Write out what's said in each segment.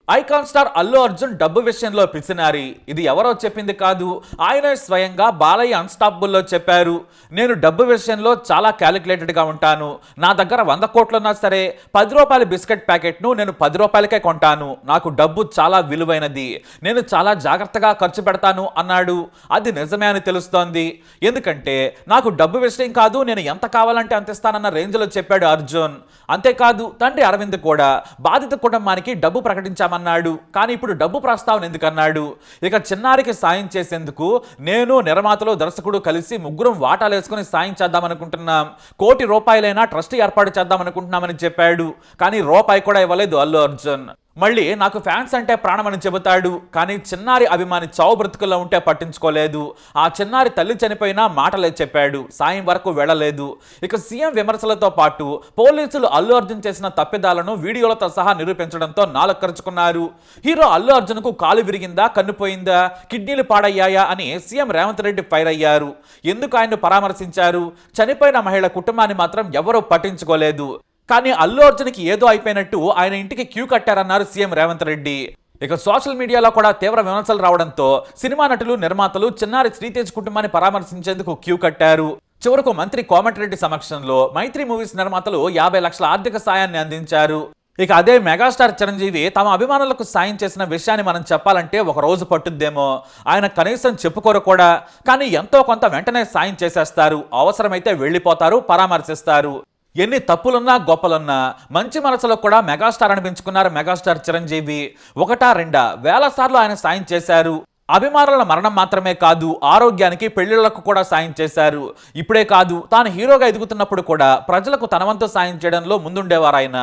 Icon star Allu Arjun డబ్బు విషయంలో పిసినారి. ఇది ఎవరో చెప్పింది కాదు, ఆయనే స్వయంగా బాలయ్య అన్స్టాపబుల్లో చెప్పారు. నేను డబ్బు విషయంలో చాలా క్యాలిక్యులేటెడ్గా ఉంటాను. నా దగ్గర 100 కోట్లున్నా సరే 10 రూపాయల బిస్కెట్ ప్యాకెట్ను నేను 10 రూపాయలకే కొంటాను. నాకు డబ్బు చాలా విలువైనది, నేను చాలా జాగ్రత్తగా ఖర్చు పెడతాను అన్నాడు. అది నిజమే అని తెలుస్తోంది. ఎందుకంటే నాకు డబ్బు విషయం కాదు, నేను ఎంత కావాలంటే అంత ఇస్తానన్న రేంజ్లో చెప్పాడు అర్జున్. అంతేకాదు తండ్రి అరవింద్ కూడా బాధిత కుటుంబానికి డబ్బు ప్రకటించామన్నాడు. కానీ ఇప్పుడు డబ్బు ప్రస్తావన ఎందుకన్నాడు? ఇక చిన్నారికి సాయం చేసేందుకు నేను నిర్మాతలు దర్శకుడు కలిసి ముగ్గురం వాటాలు వేసుకుని సాయం చేద్దామనుకుంటున్నాం. 1 కోటి రూపాయలైనా ట్రస్ట్ ఏర్పాటు చేద్దామనుకుంటున్నామని చెప్పాడు. కానీ రూపాయి కూడా ఇవ్వలేదు అల్లు అర్జున్. మళ్ళీ నాకు ఫ్యాన్స్ అంటే ప్రాణమని చెబుతాడు. కానీ చిన్నారి అభిమాని చావు బ్రతుకుల్లో ఉంటే పట్టించుకోలేదు. ఆ చిన్నారి తల్లి చనిపోయినా మాటలే చెప్పాడు, సాయం వరకు వెళ్ళలేదు. ఇక సీఎం విమర్శలతో పాటు పోలీసులు అల్లు అర్జున్ చేసిన తప్పిదాలను వీడియోలతో సహా నిరూపించడంతో నాలుగు ఖర్చుకున్నారు. హీరో అల్లు అర్జున్కు కాలు విరిగిందా, కన్నుపోయిందా, కిడ్నీలు పాడయ్యాయా అని సీఎం రేవంత్ రెడ్డి ఫైర్ అయ్యారు. ఎందుకు ఆయన్ను పరామర్శించారు? చనిపోయిన మహిళ కుటుంబాన్ని మాత్రం ఎవరూ పట్టించుకోలేదు. కానీ అల్లు అర్జున్కి ఏదో అయిపోయినట్టు ఆయన ఇంటికి క్యూ కట్టారన్నారు సీఎం రేవంత్ రెడ్డి. ఇక సోషల్ మీడియాలో కూడా తీవ్ర విమర్శలు రావడంతో సినిమా నటులు, నిర్మాతలు చిన్నారి శ్రీతేజ్ కుటుంబాన్ని పరామర్శించేందుకు క్యూ కట్టారు. చివరకు మంత్రి కోమటిరెడ్డి సమక్షంలో మైత్రి మూవీస్ నిర్మాతలు 50 లక్షల ఆర్థిక సాయాన్ని అందించారు. ఇక అదే మెగాస్టార్ చిరంజీవి తమ అభిమానులకు సాయం చేసిన విషయాన్ని మనం చెప్పాలంటే ఒక రోజు పట్టుద్దేమో. ఆయన కనీసం చెప్పుకోరు కూడా. కానీ ఎంతో కొంత వెంటనే సాయం చేసేస్తారు. అవసరమైతే వెళ్ళిపోతారు, పరామర్శిస్తారు. ఎన్ని తప్పులున్నా గొప్పలున్నా మంచి మనసులో కూడా మెగాస్టార్ అనిపించుకున్నారు మెగాస్టార్ చిరంజీవి. 1-2 వేల సార్లు ఆయన సాయం చేశారు. అభిమానుల మరణం మాత్రమే కాదు, ఆరోగ్యానికి, పెళ్లిళ్లకు కూడా సాయం చేశారు. ఇప్పుడే కాదు, తాను హీరోగా ఎదుగుతున్నప్పుడు కూడా ప్రజలకు తన వంతు సాయం చేయడంలో ముందుండేవారు ఆయన.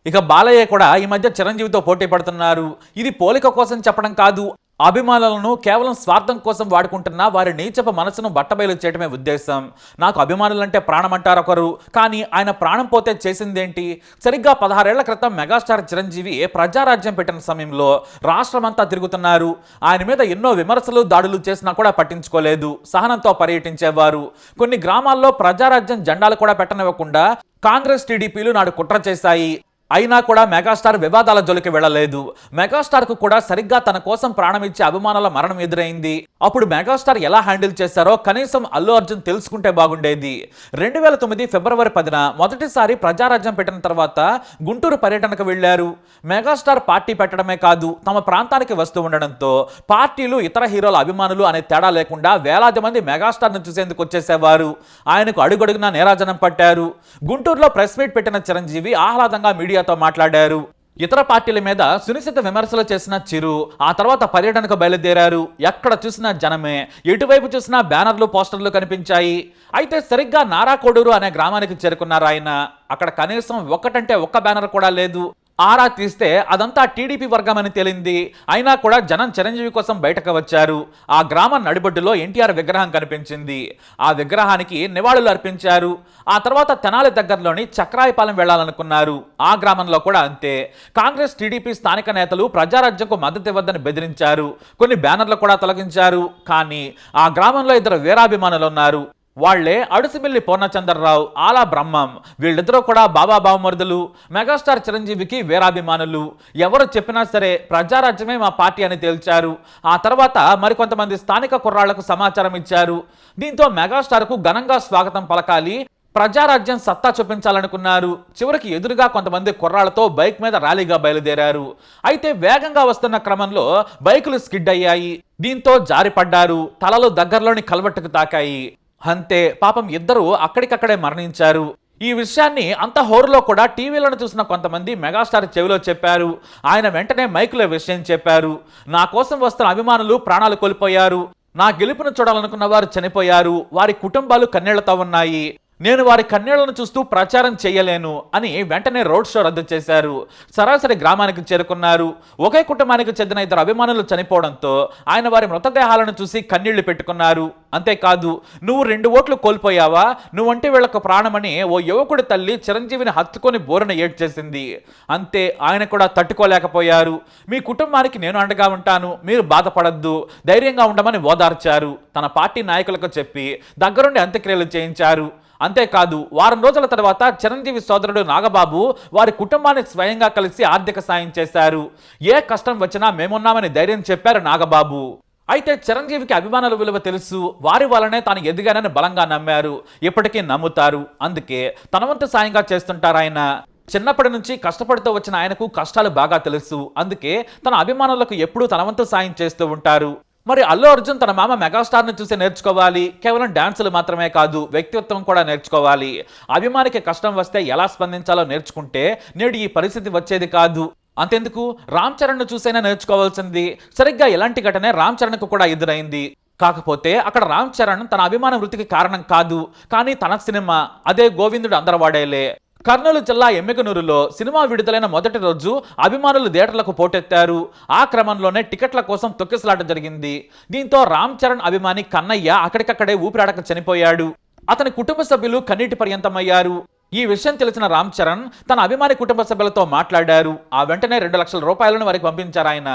ఇక బాలయ్య కూడా ఈ మధ్య చిరంజీవితో పోటీ పడుతున్నారు. ఇది పోలిక కోసం చెప్పడం కాదు, అభిమానులను కేవలం స్వార్థం కోసం వాడుకుంటున్న వారి నీచపు మనసును బట్టబయలు చేయడమే ఉద్దేశం. నాకు అభిమానులంటే ప్రాణం అంటారు ఒకరు, కానీ ఆయన ప్రాణం పోతే చేసిందేంటి? సరిగ్గా 16 ఏళ్ల క్రితం మెగాస్టార్ చిరంజీవి ప్రజారాజ్యం పెట్టిన సమయంలో రాష్ట్రమంతా తిరుగుతున్నారు. ఆయన మీద ఎన్నో విమర్శలు, దాడులు చేసినా కూడా పట్టించుకోలేదు. సహనంతో పర్యటించేవారు. కొన్ని గ్రామాల్లో ప్రజారాజ్యం జెండాలు కూడా పెట్టనివ్వకుండా కాంగ్రెస్, టీడీపీలు నాడు కుట్ర చేశాయి. అయినా కూడా మెగాస్టార్ వివాదాల జోలికి వెళ్ళలేదు. మెగాస్టార్కు కూడా సరిగ్గా తన కోసం ప్రాణమిచ్చే అభిమానుల మరణం ఎదురైంది. అప్పుడు మెగాస్టార్ ఎలా హ్యాండిల్ చేశారో కనీసం అల్లు అర్జున్ తెలుసుకుంటే బాగుండేది. 2009 ఫిబ్రవరి 10న మొదటిసారి ప్రజారాజ్యం పెట్టిన తర్వాత గుంటూరు పర్యటనకు వెళ్లారు. మెగాస్టార్ పార్టీ పెట్టడమే కాదు, తమ ప్రాంతానికి వస్తూ ఉండడంతో పార్టీలు, ఇతర హీరోల అభిమానులు అనే తేడా లేకుండా వేలాది మంది మెగాస్టార్ను చూసేందుకు వచ్చేసేవారు. ఆయనకు అడుగడుగునా నీరాజనం పట్టారు. గుంటూరులో ప్రెస్ మీట్ పెట్టిన చిరంజీవి ఆహ్లాదంగా మీడియాతో మాట్లాడారు. ఇతర పార్టీల మీద సునిశ్చిత విమర్శలు చేసిన చిరు ఆ తర్వాత పర్యటనకు బయలుదేరారు. ఎక్కడ చూసినా జనమే, ఎటువైపు చూసినా బ్యానర్లు, పోస్టర్లు కనిపించాయి. అయితే సరిగ్గా నారాకోడూరు అనే గ్రామానికి చేరుకున్నారు ఆయన. అక్కడ కనీసం ఒక్కటంటే ఒక్క బ్యానర్ కూడా లేదు. ఆరా తీస్తే అదంతా టీడీపీ వర్గం అని తేలింది. అయినా కూడా జనం చిరంజీవి కోసం బయటకు వచ్చారు. ఆ గ్రామం నడిబొడ్డులో ఎన్టీఆర్ విగ్రహం కనిపించింది. ఆ విగ్రహానికి నివాళులు అర్పించారు. ఆ తర్వాత తెనాలి దగ్గరలోని చక్రాయపాలెం వెళ్లాలనుకున్నారు. ఆ గ్రామంలో కూడా అంతే. కాంగ్రెస్, టీడీపీ స్థానిక నేతలు ప్రజారాజ్యంకు మద్దతు ఇవ్వద్దని బెదిరించారు. కొన్ని బ్యానర్లు కూడా తొలగించారు. కానీ ఆ గ్రామంలో 2 వీరాభిమానులు ఉన్నారు. వాళ్లే అడుసుమిల్లి పూర్ణచంద్రరావు, ఆలా బ్రహ్మం. వీళ్ళిద్దరూ కూడా బాబా బావమరుదులు. మెగాస్టార్ చిరంజీవికి వీరాభిమానులు. ఎవరు చెప్పినా సరే ప్రజారాజ్యమే మా పార్టీ అని తేల్చారు. ఆ తర్వాత మరికొంతమంది స్థానిక కుర్రాళ్లకు సమాచారం ఇచ్చారు. దీంతో మెగాస్టార్కు ఘనంగా స్వాగతం పలకాలి, ప్రజారాజ్యం సత్తా చూపించాలనుకున్నారు. చివరికి ఎదురుగా కొంతమంది కుర్రాళ్లతో బైక్ మీద ర్యాలీగా బయలుదేరారు. అయితే వేగంగా వస్తున్న క్రమంలో బైకులు స్కిడ్ అయ్యాయి. దీంతో జారిపడ్డారు. తలలు దగ్గరలోని కల్వట్టుకు తాకాయి. అంతే, పాపం ఇద్దరు అక్కడికక్కడే మరణించారు. ఈ విషయాన్ని అంత హోరులో కూడా టీవీలను చూసిన కొంతమంది మెగాస్టార్ చెవిలో చెప్పారు. ఆయన వెంటనే మైకులో విషయం చెప్పారు. నా కోసం వస్తున్న అభిమానులు ప్రాణాలు కోల్పోయారు. నా గెలుపును చూడాలనుకున్న వారు చనిపోయారు. వారి కుటుంబాలు కన్నీళ్లతో ఉన్నాయి. నేను వారి కన్నీళ్లను చూస్తూ ప్రచారం చేయలేను అని వెంటనే రోడ్ షో రద్దు చేశారు. సరాసరి గ్రామానికి చేరుకున్నారు. ఒకే కుటుంబానికి చెందిన 2 అభిమానులు చనిపోవడంతో ఆయన వారి మృతదేహాలను చూసి కన్నీళ్లు పెట్టుకున్నారు. అంతేకాదు, నువ్వు 2 ఓట్లు కోల్పోయావా, నువ్వంటే వీళ్లకు ప్రాణమని ఓ యువకుడి తల్లి చిరంజీవిని హత్తుకొని బోరున ఏడ్చేసింది. అంతే, ఆయన కూడా తట్టుకోలేకపోయారు. మీ కుటుంబానికి నేను అండగా ఉంటాను, మీరు బాధపడద్దు, ధైర్యంగా ఉండమని ఓదార్చారు. తన పార్టీ నాయకులకు చెప్పి దగ్గరుండి అంత్యక్రియలు చేయించారు. అంతేకాదు వారం రోజుల తర్వాత చిరంజీవి సోదరుడు నాగబాబు వారి కుటుంబానికి స్వయంగా కలిసి ఆర్థిక సాయం చేశారు. ఏ కష్టం వచ్చినా మేమున్నామని ధైర్యం చెప్పారు నాగబాబు. అయితే చిరంజీవికి అభిమానుల విలువ తెలుసు, వారి వల్లనే తాను ఎదిగానని బలంగా నమ్మారు, ఇప్పటికీ నమ్ముతారు. అందుకే తన వంతు సాయంగా చేస్తుంటారు ఆయన. చిన్నప్పటి నుంచి కష్టపడుతూ వచ్చిన ఆయనకు కష్టాలు బాగా తెలుసు. అందుకే తన అభిమానులకు ఎప్పుడూ తన వంతు సాయం చేస్తూ ఉంటారు. మరి అల్లు అర్జున్ తన మామ మెగాస్టార్ని చూసి నేర్చుకోవాలి. కేవలం డాన్సులు మాత్రమే కాదు, వ్యక్తిత్వం కూడా నేర్చుకోవాలి. అభిమానికి కష్టం వస్తే ఎలా స్పందించాలో నేర్చుకుంటే నేడు ఈ పరిస్థితి వచ్చేది కాదు. అంతెందుకు, రామ్ చరణ్ను చూసైనా నేర్చుకోవాల్సింది. సరిగ్గా ఇలాంటి ఘటనే రామ్ చరణ్కు కూడా ఎదురైంది. కాకపోతే అక్కడ రామ్ చరణ్ తన అభిమాన వృత్తికి కారణం కాదు, కానీ తన సినిమా అదే గోవిందుడు అందరవాడేలే. కర్నూలు జిల్లా ఎమ్మికనూరులో సినిమా విడుదలైన మొదటి రోజు అభిమానులు థియేటర్లకు పోటెత్తారు. ఆ క్రమంలోనే టికెట్ల కోసం తొక్కిసలాట జరిగింది. దీంతో రామ్ చరణ్ అభిమాని కన్నయ్య అక్కడికక్కడే ఊపిరాడక చనిపోయాడు. అతని కుటుంబ సభ్యులు కన్నీటి పర్యంతమయ్యారు. ఈ విషయం తెలిసిన రామ్ చరణ్ తన అభిమాని కుటుంబ సభ్యులతో మాట్లాడారు. ఆ వెంటనే 2 లక్షల రూపాయలను వారికి పంపించారు ఆయన.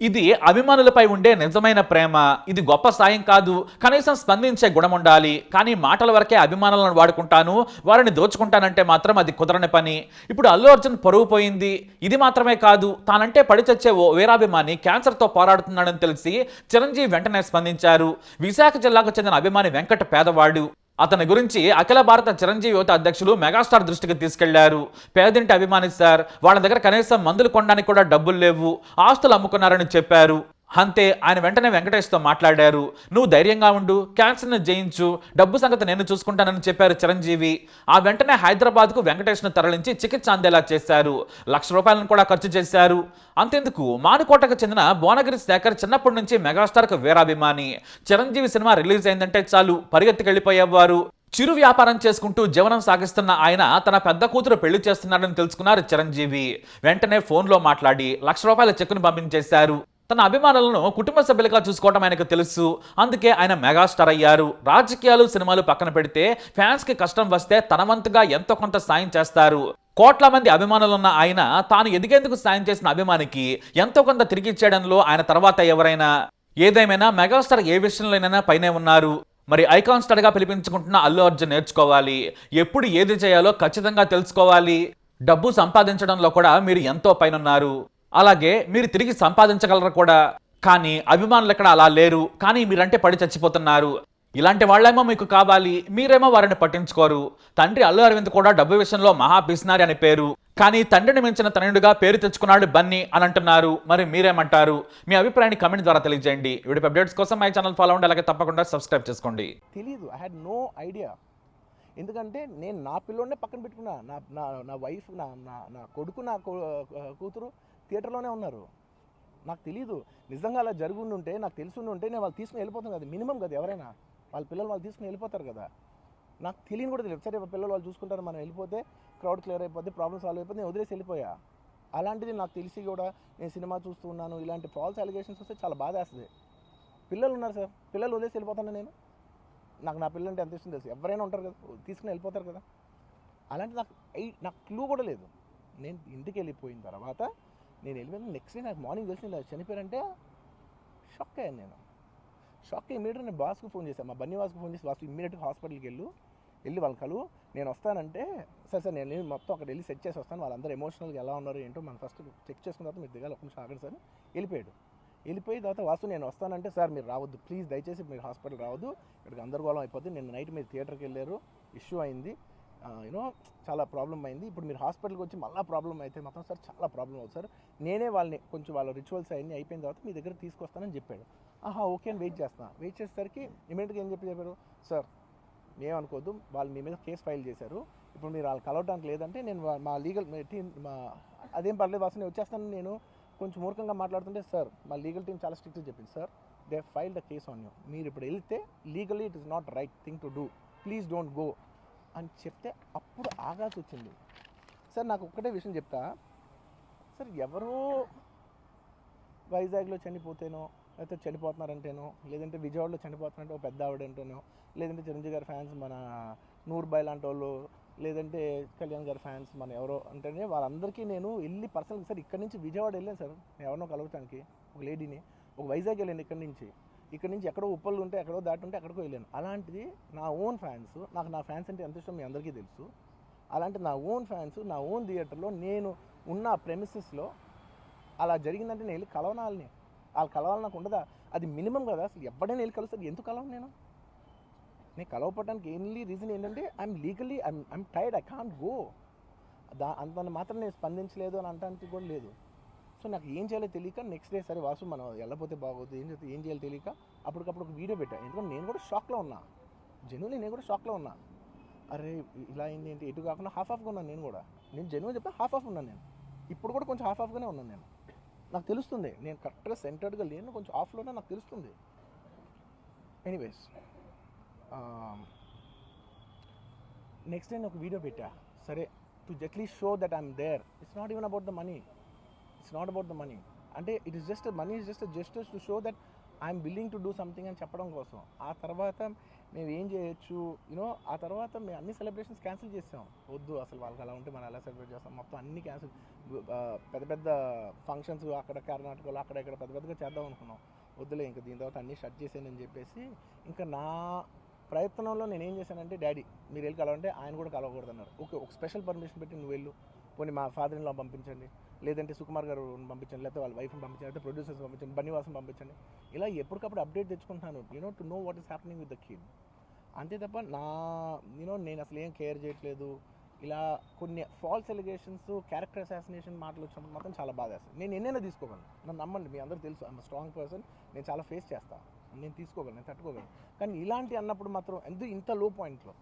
ఇది అభిమానులపై ఉండే నిజమైన ప్రేమ. ఇది గొప్ప సాయం కాదు, కనీసం స్పందించే గుణం ఉండాలి. కానీ మాటల వరకే అభిమానులను వాడుకుంటాను, వారిని దోచుకుంటానంటే మాత్రం అది కుదరని పని. ఇప్పుడు అల్లు అర్జున్ పరువు పోయింది. ఇది మాత్రమే కాదు, తానంటే పడి చచ్చే ఓ వీరాభిమాని క్యాన్సర్తో పోరాడుతున్నాడని తెలిసి చిరంజీవి వెంటనే స్పందించారు. విశాఖ జిల్లాకు చెందిన అభిమాని వెంకట పేదవాడు. అతని గురించి అఖిల భారత చిరంజీవి యువత అధ్యక్షులు మెగాస్టార్ దృష్టికి తీసుకెళ్లారు. పేదింటి అభిమాని సార్, వాళ్ళ దగ్గర కనీసం మందులు కొనడానికి కూడా డబ్బులు లేవు, ఆస్తులు అమ్ముకున్నారని చెప్పారు. అంతే, ఆయన వెంటనే వెంకటేష్తో మాట్లాడారు. నువ్వు ధైర్యంగా ఉండు, క్యాన్సర్ను జయించు, డబ్బు సంగతి నేను చూసుకుంటానని చెప్పారు చిరంజీవి. ఆ వెంటనే హైదరాబాద్కు వెంకటేష్ను తరలించి చికిత్స అందేలా చేశారు. 1 లక్ష రూపాయలను కూడా ఖర్చు చేశారు. అంతెందుకు, మానుకోటకు చెందిన భువనగిరి శేఖర్ చిన్నప్పటి నుంచి మెగాస్టార్కు వీరాభిమాని. చిరంజీవి సినిమా రిలీజ్ అయిందంటే చాలు పరిగెత్తికెళ్లిపోయేవారు. చిరు వ్యాపారం చేసుకుంటూ జీవనం సాగిస్తున్న ఆయన తన పెద్ద కూతురు పెళ్లి చేస్తున్నారని తెలుసుకున్నారు చిరంజీవి. వెంటనే ఫోన్లో మాట్లాడి 1 లక్ష రూపాయల చెక్కును పంపించేశారు. తన అభిమానులను కుటుంబ సభ్యులుగా చూసుకోవడం ఆయనకు తెలుసు. అందుకే ఆయన మెగాస్టార్ అయ్యారు. రాజకీయాలు సినిమాలు పక్కన పెడితే ఫ్యాన్స్ కి కష్టం వస్తే తన వంతుగా ఎంతో కొంత సాయం చేస్తారు. కోట్ల మంది అభిమానులున్న ఆయన తాను ఎదిగేందుకు సాయం చేసిన అభిమానికి ఎంతో కొంత తిరిగి ఇచ్చేయడంలో ఆయన తర్వాత ఎవరైనా. ఏదేమైనా మెగాస్టార్ ఏ విషయంలోనైనా పైనే ఉన్నారు. మరి ఐకాన్ స్టార్ గా పిలిపించుకుంటున్న అల్లు అర్జున్ నేర్చుకోవాలి. ఎప్పుడు ఏది చేయాలో ఖచ్చితంగా తెలుసుకోవాలి. డబ్బు సంపాదించడంలో కూడా మీరు ఎంతో పైనున్నారు. అలాగే మీరు తిరిగి సంపాదించగలరు కూడా. కానీ అభిమానులు ఎక్కడ అలా లేరు. కానీ మీరంటే పడి చచ్చిపోతున్నారు. ఇలాంటి వాళ్ళేమో మీకు కావాలి, మీరేమో వారిని పట్టించుకోరు. తండ్రి అల్లు అరవింద్ కూడా డబ్బు విషయంలో మహా పిసినారి అని పేరు. కానీ తండ్రిని మించిన తనయుడిగా పేరు తెచ్చుకున్నాడు బన్నీ అని అంటున్నారు. మరి మీరేమంటారు? మీ అభిప్రాయాన్ని కమెంట్ ద్వారా తెలియజేయండి. వీడియో అప్డేట్స్ కోసం మై ఛానల్ ఫాలో అవ్వండి, అలాగే తప్పకుండా సబ్స్క్రైబ్ చేసుకోండి. తెలీదు, ఐ హ్యాడ్ నో ఐడియా. ఎందుకంటే నేను నా పిల్లోనే పక్కన పెట్టుకున్నా. నా నా నా వైఫ్, నా నా నా కొడుకు, నా కూతురు థియేటర్లోనే ఉన్నారు. నాకు తెలీదు. నిజంగా అలా జరుగుండుంటే, నాకు తెలుసుండుంటే నేను వాళ్ళు తీసుకుని వెళ్ళిపోతాను కదా. మినిమం కదా, ఎవరైనా వాళ్ళ పిల్లలు వాళ్ళు తీసుకుని వెళ్ళిపోతారు కదా. నాకు తెలియని కూడా తెలియదు. సరే పిల్లలు వాళ్ళు చూసుకుంటారు, మనం వెళ్ళిపోతే క్రౌడ్ క్లియర్ అయిపోతే, ప్రాబ్లమ్ సాల్వ్ అయిపోతే, నేను వదిలేసి వెళ్ళిపోయా. అలాంటిది నాకు తెలిసి కూడా నేను సినిమా చూస్తూ ఉన్నాను, ఇలాంటి ఫాల్స్ అలిగేషన్స్ వస్తే చాలా బాధ వేస్తుంది. పిల్లలు ఉన్నారు సార్, పిల్లలు వదిలేసి వెళ్ళిపోతాను నేను. నాకు నా పిల్లలు అంటే ఎంత ఇష్టం తెలుసు. ఎవరైనా ఉంటారు కదా, తీసుకుని వెళ్ళిపోతారు కదా. అలాంటి నాకు క్లూ కూడా లేదు. నేను ఇంటికి వెళ్ళిపోయిన తర్వాత నేను వెళ్ళిపోయిన నెక్స్ట్ డే నాకు మార్నింగ్ తెలిసి ఇలా చనిపోయారంటే షాక్ అయ్యాను నేను. షాక్ అయ్యి ఇమీడియట్గా నేను బాస్కు ఫోన్ చేశాను, మా బన్నీ వాస్కు ఫోన్ చేసి, బాస్ ఇమీడియట్గా హాస్పిటల్కి వెళ్ళి వాళ్ళ కలువు, నేను వస్తానంటే సరే నేను మొత్తం అక్కడ వెళ్ళి సెట్ చేసి వస్తాను, వాళ్ళందరూ ఎమోషనల్గా ఎలా ఉన్నారు ఏంటో మనం ఫస్ట్ చెక్ చేసుకున్న తర్వాత మీరు దిగాలి, ఒక నిమిషం ఆగండి సార్. వెళ్ళిపోయాడు. వెళ్ళిపోయి తర్వాత వాసు నేను వస్తానంటే, సార్ మీరు రావద్దు ప్లీజ్, దయచేసి మీరు హాస్పిటల్ రావద్దు, ఇక్కడికి గందరగోళం అయిపోద్ది, నేను నైట్ మీరు థియేటర్కి వెళ్ళారు, ఇష్యూ అయింది, యూనో చాలా ప్రాబ్లం అయింది, ఇప్పుడు మీరు హాస్పిటల్కి వచ్చి మళ్ళీ ప్రాబ్లం అయితే మాత్రం సార్ చాలా ప్రాబ్లం అవుతుంది సార్, నేనే వాళ్ళని కొంచెం వాళ్ళ రిచువల్స్ అవన్నీ అయిపోయిన తర్వాత మీ దగ్గర తీసుకొస్తానని చెప్పాడు. ఓకే అని వెయిట్ చేస్తాను. వెయిట్ చేసేసరికి ఇమీడియట్గా ఏం చెప్పారు, సార్ ఏమనుకోవద్దు, వాళ్ళు మీ మీద కేసు ఫైల్ చేశారు, ఇప్పుడు మీరు వాళ్ళు కలవడానికి లేదంటే నేను మా లీగల్ టీం అదేం పర్లేదు వాసు నేను వచ్చేస్తాను, నేను కొంచెం మూర్ఖంగా మాట్లాడుతుంటే, సార్ మా లీగల్ టీం చాలా స్ట్రిక్ట్గా చెప్పింది, sir they file the case on you, మీరు ఇప్పుడు వెళ్తే legally it is not right thing to do, please don't go అని చెప్తే అప్పుడు ఆగాల్సి వచ్చింది. సార్ నాకు ఒక్కటే విషయం చెప్తా సార్, ఎవరో వైజాగ్లో చనిపోతేనో, లేకపోతే చనిపోతున్నారంటేనో, లేదంటే విజయవాడలో చనిపోతున్నారంటే ఒక పెద్ద ఆవిడంటేనో, లేదంటే చిరంజీవి గారి ఫ్యాన్స్ మన నూర్బాయ్ లాంటి వాళ్ళు, లేదంటే కళ్యాణ్ గారి ఫ్యాన్స్ మన ఎవరో అంటేనే వాళ్ళందరికీ నేను వెళ్ళి పర్సనల్గా సార్ ఇక్కడి నుంచి విజయవాడ వెళ్ళాను సార్, నేను ఎవరినో కలవటానికి ఒక లేడీని, ఒక వైజాగ్ వెళ్ళాను ఇక్కడి నుంచి ఇక్కడ నుంచి ఎక్కడో ఉప్పలు ఉంటే ఎక్కడో దాటి ఉంటే ఎక్కడికో వెళ్ళాను. అలాంటిది నా ఓన్ ఫ్యాన్స్, నాకు నా ఫ్యాన్స్ అంటే ఎంత ఇష్టం మీ అందరికీ తెలుసు. అలాంటి నా ఓన్ ఫ్యాన్స్ నా ఓన్ థియేటర్లో నేను ఉన్న ప్రెమిసెస్లో అలా జరిగిందంటే నేను వెళ్ళి కలవనాలని, వాళ్ళు కలవాలి నాకు ఉండదా? అది మినిమం కదా. అసలు ఎవడైనా వెళ్ళి కలుస్తుంది, ఎందుకు కలవను నేను కలవపడడానికి ఓన్లీ రీజన్ ఏంటంటే I'm legally I'm tired, I can't go. అంత మాత్రం నేను స్పందించలేదు అని అనడానికి కూడా లేదు. సో నాకు ఏం చేయాలో తెలియక నెక్స్ట్ డే సరే వాసు మనం వెళ్ళకపోతే బాగోదు, ఏం చేయాలో తెలియక అప్పటికప్పుడు ఒక వీడియో పెట్టాను. ఎందుకంటే నేను కూడా షాక్లో ఉన్నా, జెన్యున్లీ నేను కూడా షాక్లో ఉన్నా. అరే ఇలా అయింది ఏంటి, ఎటు కాకుండా హాఫ్ ఆఫ్గా ఉన్నాను నేను జెన్యున్ చెప్తే హాఫ్ ఆఫ్ ఉన్నాను నేను. ఇప్పుడు కూడా కొంచెం హాఫ్ ఆఫ్గానే ఉన్నాను నేను. నాకు తెలుస్తుంది నేను కరెక్ట్గా సెంటర్డ్గా లేను, కొంచెం ఆఫ్లోనే నాకు తెలుస్తుంది. ఎనీవేస్ నెక్స్ట్ నేను ఒక వీడియో పెట్టా, సరే to at least show that I'm there. It's not even about the money, అంటే it is just money is just gestures to show that I'm willing to do something అని చెప్పడం కోసం. ఆ తర్వాత మేము ఏం చేయొచ్చు ఆ తర్వాత మేము అన్ని సెలబ్రేషన్స్ క్యాన్సిల్ చేసాం. వద్దు అసలు వాళ్ళకి అలా ఉంటే మనం ఎలా సెలబ్రేట్ చేస్తాం, మొత్తం అన్ని క్యాన్సిల్. పెద్ద పెద్ద ఫంక్షన్స్ అక్కడ కర్ణాటకలో అక్కడ ఇక్కడ పెద్ద పెద్దగా చేద్దాం అనుకున్నాం. వద్దులే ఇంకా దీని తర్వాత అన్నీ షట్ చేసానని చెప్పేసి ఇంకా నా ప్రయత్నంలో నేను ఏం చేశానంటే, డాడీ మీరు వెళ్ళి కలవంటే ఆయన కూడా కలవకూడదు అన్నారు. ఓకే ఒక స్పెషల్ పర్మిషన్ పెట్టి నువ్వు వెళ్ళు, పోనీ మా ఫాదర్ ఇన్ లా పంపించండి, లేదంటే సుకుమార్ గారు పంపించండి, లేకపోతే వాళ్ళ వైఫ్ని పంపించండి, లేకపోతే ప్రొడ్యూసర్స్ పంపించండి, బన్నీవాసం పంపించండి. ఇలా ఎప్పటికప్పుడు అప్డేట్ తెచ్చుకుంటున్నాను to know what is happening with the kid. అంతే తప్ప నేను అసలు ఏం కేర్ చేయట్లేదు. ఇలా కొన్ని ఫాల్స్ ఎలిగేషన్స్, క్యారెక్టర్ అసాసినేషన్ మాటలు వచ్చినప్పుడు మాత్రం చాలా బాధ వేస్తుంది. నేను ఎన్నైనా తీసుకోగలను, నన్ను నమ్మండి, మీ అందరూ తెలుసు ఐఎమ్ స్ట్రాంగ్ పర్సన్, నేను చాలా ఫేస్ చేస్తాను, నేను తీసుకోగలను, నేను తట్టుకోగలను. కానీ ఇలాంటి అన్నప్పుడు మాత్రం ఇంత లో పాయింట్లో